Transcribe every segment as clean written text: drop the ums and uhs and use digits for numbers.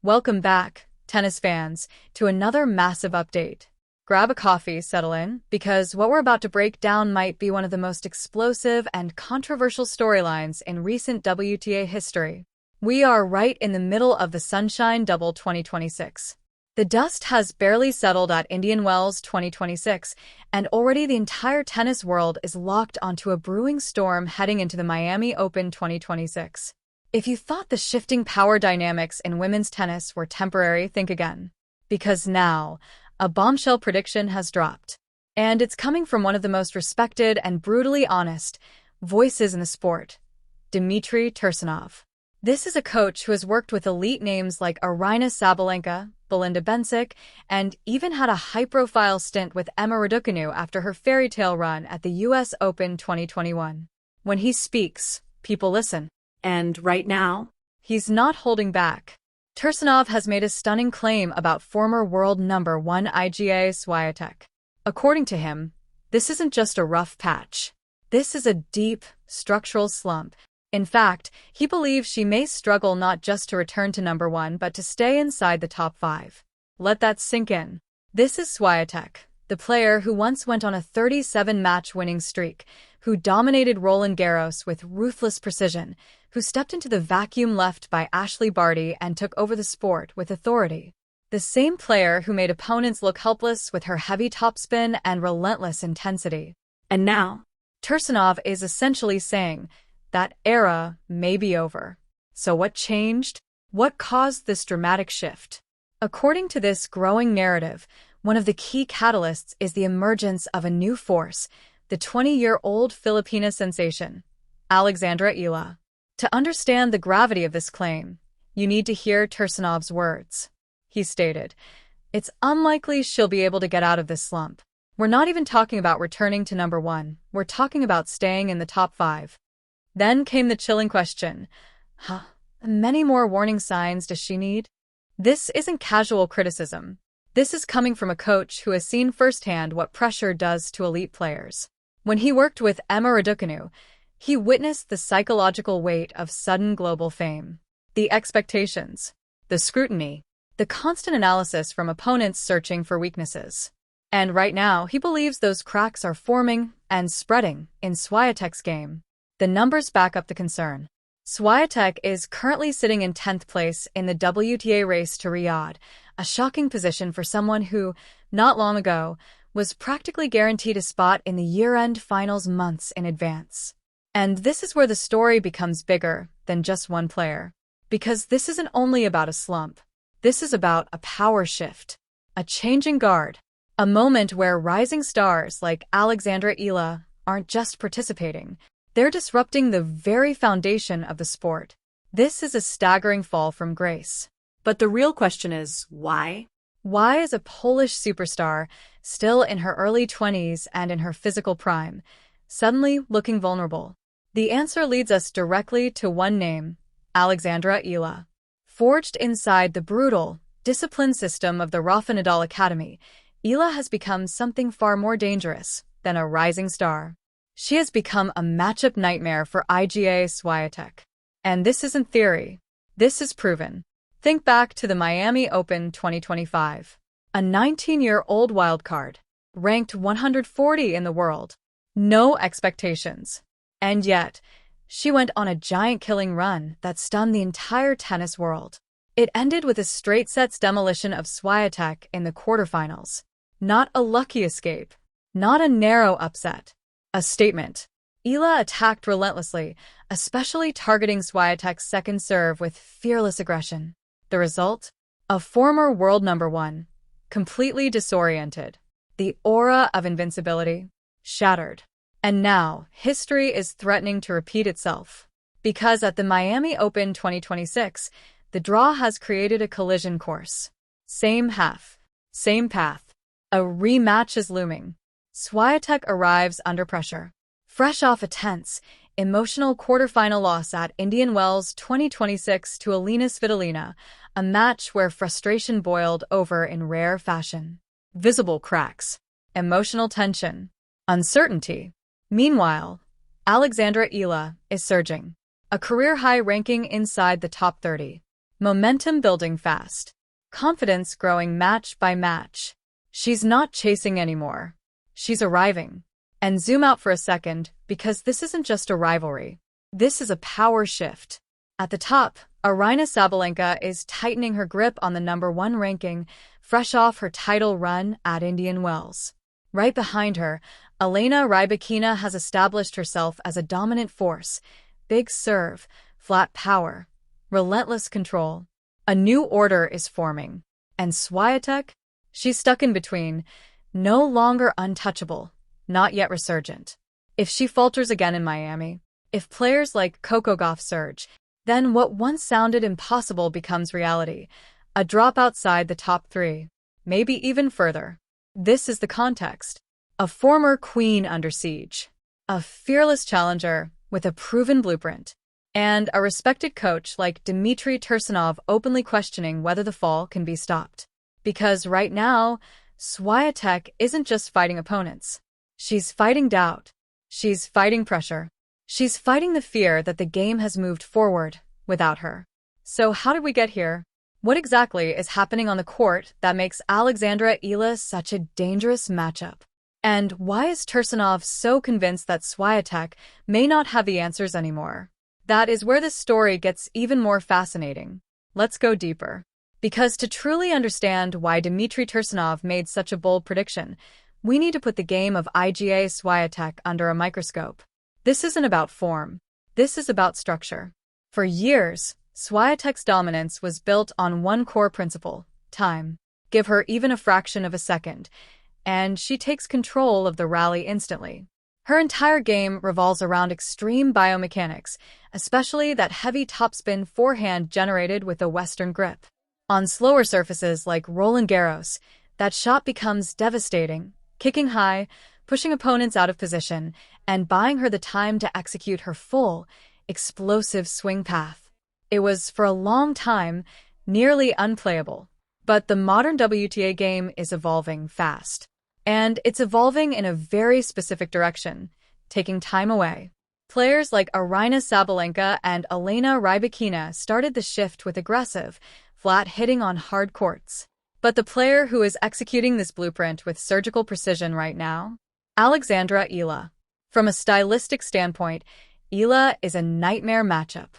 Welcome back, tennis fans, to another massive update. Grab a coffee, settle in, because what we're about to break down might be one of the most explosive and controversial storylines in recent WTA history. We are right in the middle of the Sunshine Double 2026. The dust has barely settled at Indian Wells 2026, and already the entire tennis world is locked onto a brewing storm heading into the Miami Open 2026. If you thought the shifting power dynamics in women's tennis were temporary, think again. Because now, a bombshell prediction has dropped. And it's coming from one of the most respected and brutally honest voices in the sport, Dmitry Tursunov. This is a coach who has worked with elite names like Aryna Sabalenka, Belinda Bencic, and even had a high-profile stint with Emma Raducanu after her fairy tale run at the US Open 2021. When he speaks, people listen. And right now, he's not holding back. Tursunov has made a stunning claim about former world number one Iga Świątek. According to him, this isn't just a rough patch. This is a deep, structural slump. In fact, he believes she may struggle not just to return to number one but to stay inside the top five. Let that sink in. This is Swiatek, the player who once went on a 37-match winning streak, who dominated Roland Garros with ruthless precision, who stepped into the vacuum left by Ashley Barty and took over the sport with authority. The same player who made opponents look helpless with her heavy topspin and relentless intensity. And now, Tursunov is essentially saying that era may be over. So what changed? What caused this dramatic shift? According to this growing narrative, one of the key catalysts is the emergence of a new force, the 20-year-old Filipina sensation, Alex Eala. To understand the gravity of this claim, you need to hear Tursunov's words. He stated, "It's unlikely she'll be able to get out of this slump. We're not even talking about returning to number one, we're talking about staying in the top five." Then came the chilling question, many more warning signs does she need? This isn't casual criticism. This is coming from a coach who has seen firsthand what pressure does to elite players. When he worked with Emma Raducanu, he witnessed the psychological weight of sudden global fame. The expectations, the scrutiny, the constant analysis from opponents searching for weaknesses. And right now, he believes those cracks are forming and spreading in Swiatek's game. The numbers back up the concern. Swiatek is currently sitting in 10th place in the WTA race to Riyadh, a shocking position for someone who, not long ago, was practically guaranteed a spot in the year-end finals months in advance. And this is where the story becomes bigger than just one player. Because this isn't only about a slump. This is about a power shift, a changing guard, a moment where rising stars like Alex Eala aren't just participating, they're disrupting the very foundation of the sport. This is a staggering fall from grace. But the real question is, why? Why is a Polish superstar, still in her early 20s and in her physical prime, suddenly looking vulnerable? The answer leads us directly to one name, Alex Eala. Forged inside the brutal, disciplined system of the Rafa Nadal Academy, Eala has become something far more dangerous than a rising star. She has become a matchup nightmare for Iga Świątek. And this isn't theory. This is proven. Think back to the Miami Open 2025. A 19-year-old wildcard, ranked 140 in the world. No expectations. And yet, she went on a giant killing run that stunned the entire tennis world. It ended with a straight sets demolition of Swiatek in the quarterfinals. Not a lucky escape. Not a narrow upset. A statement. Eala attacked relentlessly, especially targeting Swiatek's second serve with fearless aggression. The result? A former world number one, completely disoriented. The aura of invincibility shattered. And now, history is threatening to repeat itself. Because at the Miami Open 2026, the draw has created a collision course. Same half, same path. A rematch is looming. Swiatek arrives under pressure. Fresh off a tense, emotional quarterfinal loss at Indian Wells 2026 to Alina Svitolina, a match where frustration boiled over in rare fashion. Visible cracks, emotional tension, uncertainty. Meanwhile, Alex Eala is surging. A career-high ranking inside the top 30. Momentum building fast. Confidence growing match by match. She's not chasing anymore. She's arriving. And zoom out for a second, because this isn't just a rivalry. This is a power shift. At the top, Aryna Sabalenka is tightening her grip on the #1 ranking, fresh off her title run at Indian Wells. Right behind her, Emma Raducanu has established herself as a dominant force. Big serve, flat power, relentless control. A new order is forming. And Swiatek? She's stuck in between, no longer untouchable, not yet resurgent. If she falters again in Miami, if players like Coco Gauff surge, then what once sounded impossible becomes reality. A drop outside the top 3. Maybe even further. This is the context. A former queen under siege. A fearless challenger with a proven blueprint. And a respected coach like Dmitry Tursunov openly questioning whether the fall can be stopped. Because right now, Swiatek isn't just fighting opponents. She's fighting doubt. She's fighting pressure. She's fighting the fear that the game has moved forward without her. So how did we get here? What exactly is happening on the court that makes Alex Eala such a dangerous matchup? And why is Tursunov so convinced that Swiatek may not have the answers anymore? That is where this story gets even more fascinating. Let's go deeper. Because to truly understand why Dmitry Tursunov made such a bold prediction, we need to put the game of Iga Świątek under a microscope. This isn't about form. This is about structure. For years, Swiatek's dominance was built on one core principle: time. Give her even a fraction of a second, and she takes control of the rally instantly. Her entire game revolves around extreme biomechanics, especially that heavy topspin forehand generated with a Western grip. On slower surfaces like Roland Garros, that shot becomes devastating, kicking high, pushing opponents out of position, and buying her the time to execute her full, explosive swing path. It was, for a long time, nearly unplayable. But the modern WTA game is evolving fast. And it's evolving in a very specific direction, taking time away. Players like Aryna Sabalenka and Emma Raducanu started the shift with aggressive, flat hitting on hard courts. But the player who is executing this blueprint with surgical precision right now? Alex Eala. From a stylistic standpoint, Eala is a nightmare matchup.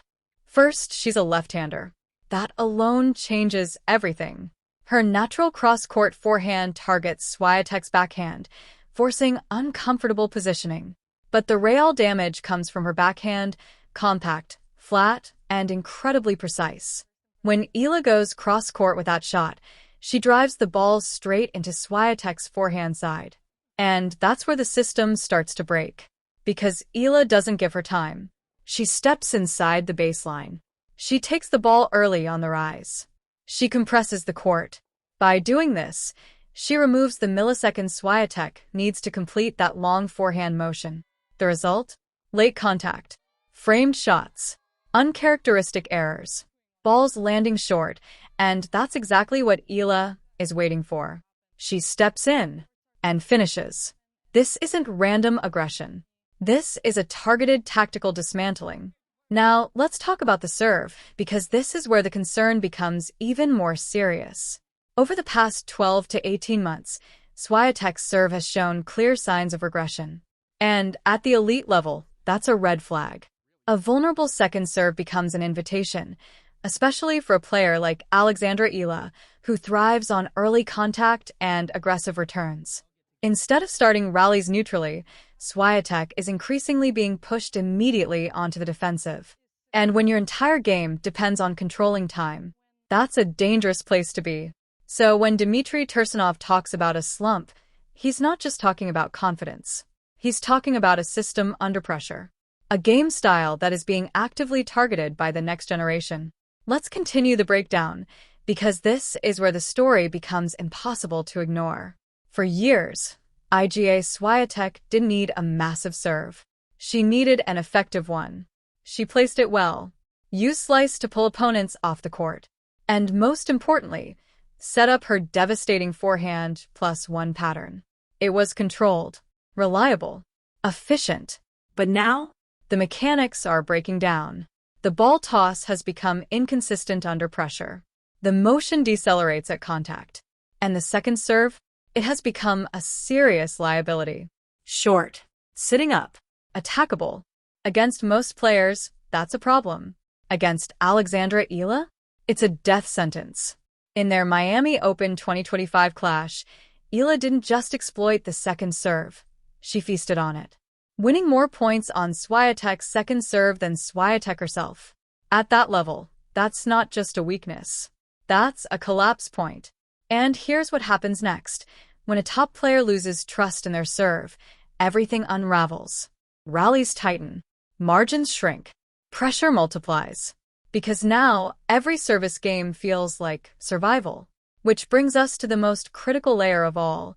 First, she's a left-hander. That alone changes everything. Her natural cross-court forehand targets Swiatek's backhand, forcing uncomfortable positioning. But the real damage comes from her backhand, compact, flat, and incredibly precise. When Eala goes cross-court with that shot, she drives the ball straight into Swiatek's forehand side. And that's where the system starts to break. Because Eala doesn't give her time. She steps inside the baseline. She takes the ball early on the rise. She compresses the court. By doing this, she removes the milliseconds Swiatek needs to complete that long forehand motion. The result? Late contact. Framed shots. Uncharacteristic errors. Balls landing short, and that's exactly what Eala is waiting for. She steps in and finishes. This isn't random aggression. This is a targeted tactical dismantling. Now, let's talk about the serve, because this is where the concern becomes even more serious. Over the past 12 to 18 months, Swiatek's serve has shown clear signs of regression. And at the elite level, that's a red flag. A vulnerable second serve becomes an invitation, especially for a player like Alex Eala, who thrives on early contact and aggressive returns. Instead of starting rallies neutrally, Swiatek is increasingly being pushed immediately onto the defensive. And when your entire game depends on controlling time, that's a dangerous place to be. So when Dmitry Tursunov talks about a slump, he's not just talking about confidence. He's talking about a system under pressure. A game style that is being actively targeted by the next generation. Let's continue the breakdown, because this is where the story becomes impossible to ignore. For years, Iga Świątek didn't need a massive serve. She needed an effective one. She placed it well, used slice to pull opponents off the court, and most importantly, set up her devastating forehand +1 pattern. It was controlled, reliable, efficient. But now, the mechanics are breaking down. The ball toss has become inconsistent under pressure. The motion decelerates at contact. And the second serve, it has become a serious liability. Short. Sitting up. Attackable. Against most players, that's a problem. Against Alexandra Eala, it's a death sentence. In their Miami Open 2025 clash, Eala didn't just exploit the second serve. She feasted on it, winning more points on Swiatek's second serve than Swiatek herself. At that level, that's not just a weakness. That's a collapse point. And here's what happens next. When a top player loses trust in their serve, everything unravels. Rallies tighten. Margins shrink. Pressure multiplies. Because now, every service game feels like survival. Which brings us to the most critical layer of all,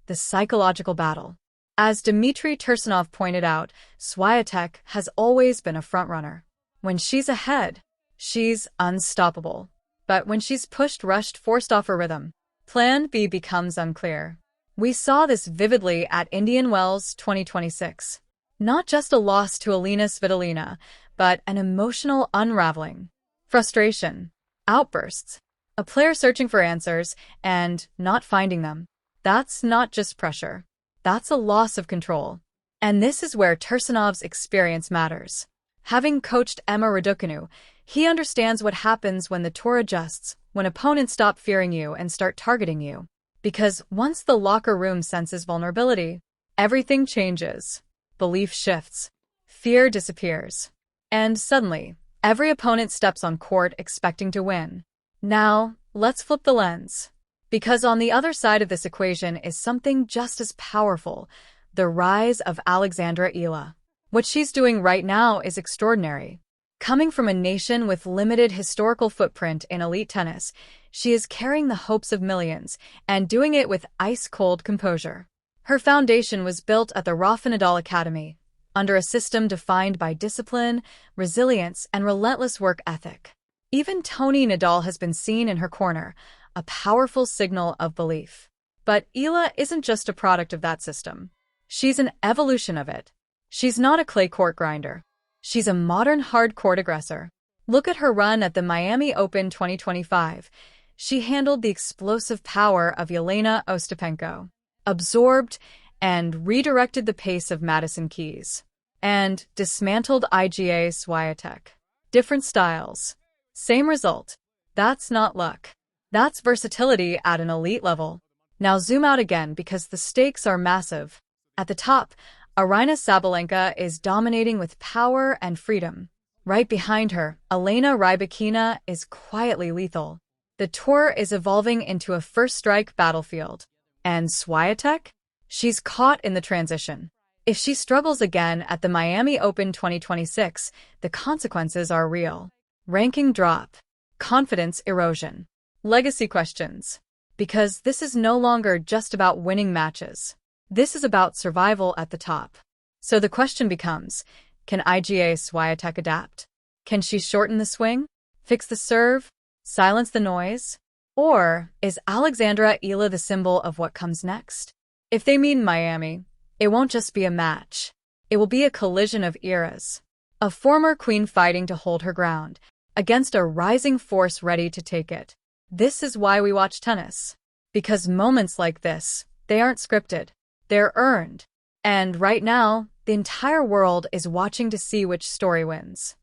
the psychological battle. As Dmitry Tursunov pointed out, Swiatek has always been a frontrunner. When she's ahead, she's unstoppable. But when she's pushed, rushed, forced off her rhythm, Plan B becomes unclear. We saw this vividly at Indian Wells 2026. Not just a loss to Alina Svitolina, but an emotional unraveling. Frustration. Outbursts. A player searching for answers and not finding them. That's not just pressure. That's a loss of control. And this is where Tursunov's experience matters. Having coached Emma Raducanu, he understands what happens when the tour adjusts, when opponents stop fearing you and start targeting you. Because once the locker room senses vulnerability, everything changes. Belief shifts. Fear disappears. And suddenly, every opponent steps on court expecting to win. Now, let's flip the lens. Because on the other side of this equation is something just as powerful, the rise of Alexandra Eala. What she's doing right now is extraordinary. Coming from a nation with limited historical footprint in elite tennis, she is carrying the hopes of millions and doing it with ice-cold composure. Her foundation was built at the Rafa Nadal Academy, under a system defined by discipline, resilience, and relentless work ethic. Even Tony Nadal has been seen in her corner, a powerful signal of belief. But Eala isn't just a product of that system. She's an evolution of it. She's not a clay court grinder. She's a modern hard-court aggressor. Look at her run at the Miami Open 2025. She handled the explosive power of Yelena Ostapenko, absorbed and redirected the pace of Madison Keys, and dismantled Iga Świątek. Different styles. Same result. That's not luck. That's versatility at an elite level. Now zoom out again because the stakes are massive. At the top, Aryna Sabalenka is dominating with power and freedom. Right behind her, Elena Rybakina is quietly lethal. The tour is evolving into a first-strike battlefield. And Swiatek? She's caught in the transition. If she struggles again at the Miami Open 2026, the consequences are real. Ranking drop. Confidence erosion. Legacy questions. Because this is no longer just about winning matches. This is about survival at the top. So the question becomes, can Iga Świątek adapt? Can she shorten the swing? Fix the serve? Silence the noise? Or is Alexandra Eala the symbol of what comes next? If they meet in Miami, it won't just be a match. It will be a collision of eras. A former queen fighting to hold her ground against a rising force ready to take it. This is why we watch tennis. Because moments like this, they aren't scripted. They're earned. And right now, the entire world is watching to see which story wins.